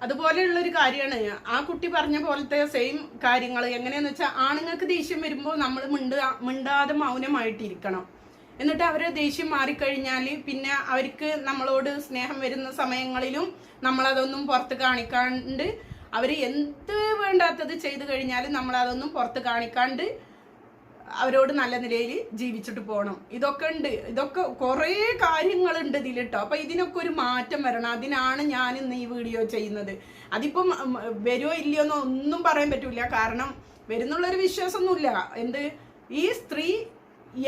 അതുപോലെയുള്ള ഒരു കാര്യമാണ് ആ കുട്ടി പറഞ്ഞ പോലത്തെ സെയിം കാര്യങ്ങൾ. എങ്ങനെയാന്ന് വെച്ചാൽ ആണുങ്ങൾക്ക് ദേഷ്യം വരുമ്പോൾ നമ്മൾ മിണ്ടാതെ മൗനമായിട്ടിരിക്കണം. എന്നിട്ട് അവരെ ദേഷ്യം മാറിക്കഴിഞ്ഞാൽ പിന്നെ അവർക്ക് നമ്മളോട് സ്നേഹം വരുന്ന സമയങ്ങളിലും നമ്മളതൊന്നും പുറത്ത് കാണിക്കാണ്ട്, അവർ എന്ത് വേണ്ടാത്തത് ചെയ്തു കഴിഞ്ഞാലും നമ്മളതൊന്നും പുറത്ത് കാണിക്കാണ്ട് അവരോട് നല്ല നിലയിൽ ജീവിച്ചിട്ട് പോകണം. ഇതൊക്കെ കുറേ കാര്യങ്ങളുണ്ട് ഇതിൽ കേട്ടോ. അപ്പം ഇതിനൊക്കെ ഒരു മാറ്റം വരണം. അതിനാണ് ഞാൻ ഇന്ന് ഈ വീഡിയോ ചെയ്യുന്നത്. അതിപ്പം വരുമോ ഇല്ലയോ എന്നോ ഒന്നും പറയാൻ പറ്റില്ല, കാരണം വരുന്നുള്ളൊരു വിശ്വാസമൊന്നുമില്ല. ഈ സ്ത്രീ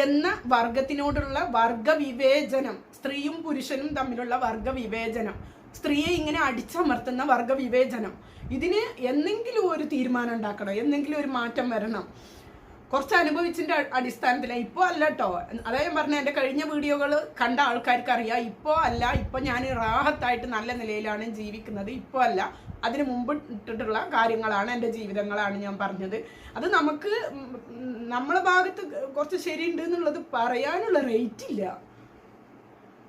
എന്ന വർഗത്തിനോടുള്ള വർഗവിവേചനം, സ്ത്രീയും പുരുഷനും തമ്മിലുള്ള വർഗവിവേചനം, സ്ത്രീയെ ഇങ്ങനെ അടിച്ചമർത്തുന്ന വർഗവിവേചനം, ഇതിന് എന്തെങ്കിലും ഒരു തീരുമാനം ഉണ്ടാക്കണം, എന്തെങ്കിലും ഒരു മാറ്റം വരണം. കുറച്ച് അനുഭവിച്ചിൻ്റെ അടിസ്ഥാനത്തിലാണ്. ഇപ്പോൾ അല്ല കേട്ടോ, അതായത് ഞാൻ പറഞ്ഞ എൻ്റെ കഴിഞ്ഞ വീഡിയോകൾ കണ്ട ആൾക്കാർക്ക് അറിയാം. ഇപ്പോൾ അല്ല, ഇപ്പോൾ ഞാൻ റാഹത്തായിട്ട് നല്ല നിലയിലാണ് ജീവിക്കുന്നത്. ഇപ്പോൾ അല്ല, അതിന് മുമ്പ് ഇട്ടിട്ടുള്ള കാര്യങ്ങളാണ്, എൻ്റെ ജീവിതങ്ങളാണ് ഞാൻ പറഞ്ഞത്. അത് നമുക്ക് നമ്മളെ ഭാഗത്ത് കുറച്ച് ശരിയുണ്ട് എന്നുള്ളത് പറയാനുള്ള റേറ്റ് ഇല്ല.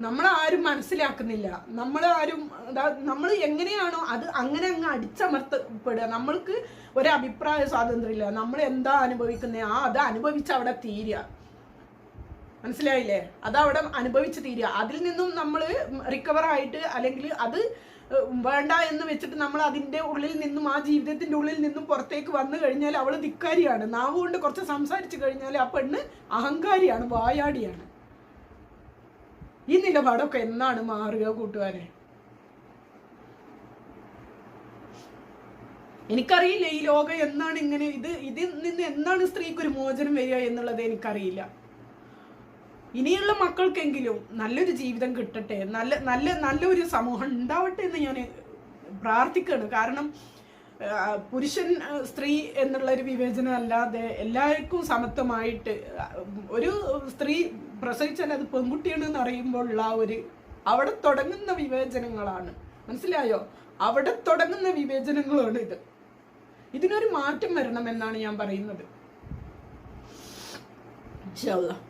നമ്മളാരും മനസ്സിലാക്കുന്നില്ല. നമ്മൾ എങ്ങനെയാണോ അത് അങ്ങനെ അങ്ങ് അടിച്ചമർത്തപ്പെടുക. നമ്മൾക്ക് ഒരഭിപ്രായ സ്വാതന്ത്ര്യമില്ല. നമ്മൾ എന്താ അനുഭവിക്കുന്നത് അത് അനുഭവിച്ച് അവിടെ തീരുക. മനസ്സിലായില്ലേ? അതവിടെ അനുഭവിച്ച് തീരുക. അതിൽ നിന്നും നമ്മൾ റിക്കവറായിട്ട്, അല്ലെങ്കിൽ അത് വേണ്ട എന്ന് വെച്ചിട്ട് നമ്മൾ അതിൻ്റെ ഉള്ളിൽ നിന്നും, ആ ജീവിതത്തിൻ്റെ ഉള്ളിൽ നിന്നും പുറത്തേക്ക് വന്നു കഴിഞ്ഞാൽ അവൾ ധിക്കാരിയാണ്. നാവ് കൊണ്ട് കുറച്ച് സംസാരിച്ചു കഴിഞ്ഞാൽ ആ പെണ്ണ് അഹങ്കാരിയാണ്, വായാടിയാണ്. ഈ നിലപാടൊക്കെ എന്നാണ് മാറുക കൂട്ടുകാരെ? എനിക്കറിയില്ല ഈ ലോകം എന്നാണ് ഇങ്ങനെ, ഇതിൽ നിന്ന് എന്നാണ് സ്ത്രീക്കൊരു മോചനം വരിക എന്നുള്ളത് എനിക്കറിയില്ല. ഇനിയുള്ള മക്കൾക്കെങ്കിലും നല്ലൊരു ജീവിതം കിട്ടട്ടെ, നല്ലൊരു സമൂഹം ഉണ്ടാവട്ടെ എന്ന് ഞാൻ പ്രാർത്ഥിക്കുകയാണ്. കാരണം പുരുഷൻ സ്ത്രീ എന്നുള്ളൊരു വിവേചനം അല്ലാതെ എല്ലാവർക്കും സമത്വമായിട്ട്, ഒരു സ്ത്രീ പ്രസവിച്ചാൽ അത് പെൺകുട്ടിയാണെന്ന് അറിയുമ്പോഴുള്ള അവിടെ തുടങ്ങുന്ന വിവേചനങ്ങളാണ്. മനസ്സിലായോ? അവിടെ തുടങ്ങുന്ന വിവേചനങ്ങളാണ് ഇത്. ഇതിനൊരു മാറ്റം വരണമെന്നാണ് ഞാൻ പറയുന്നത്. ഇൻഷാ അല്ലാഹ്.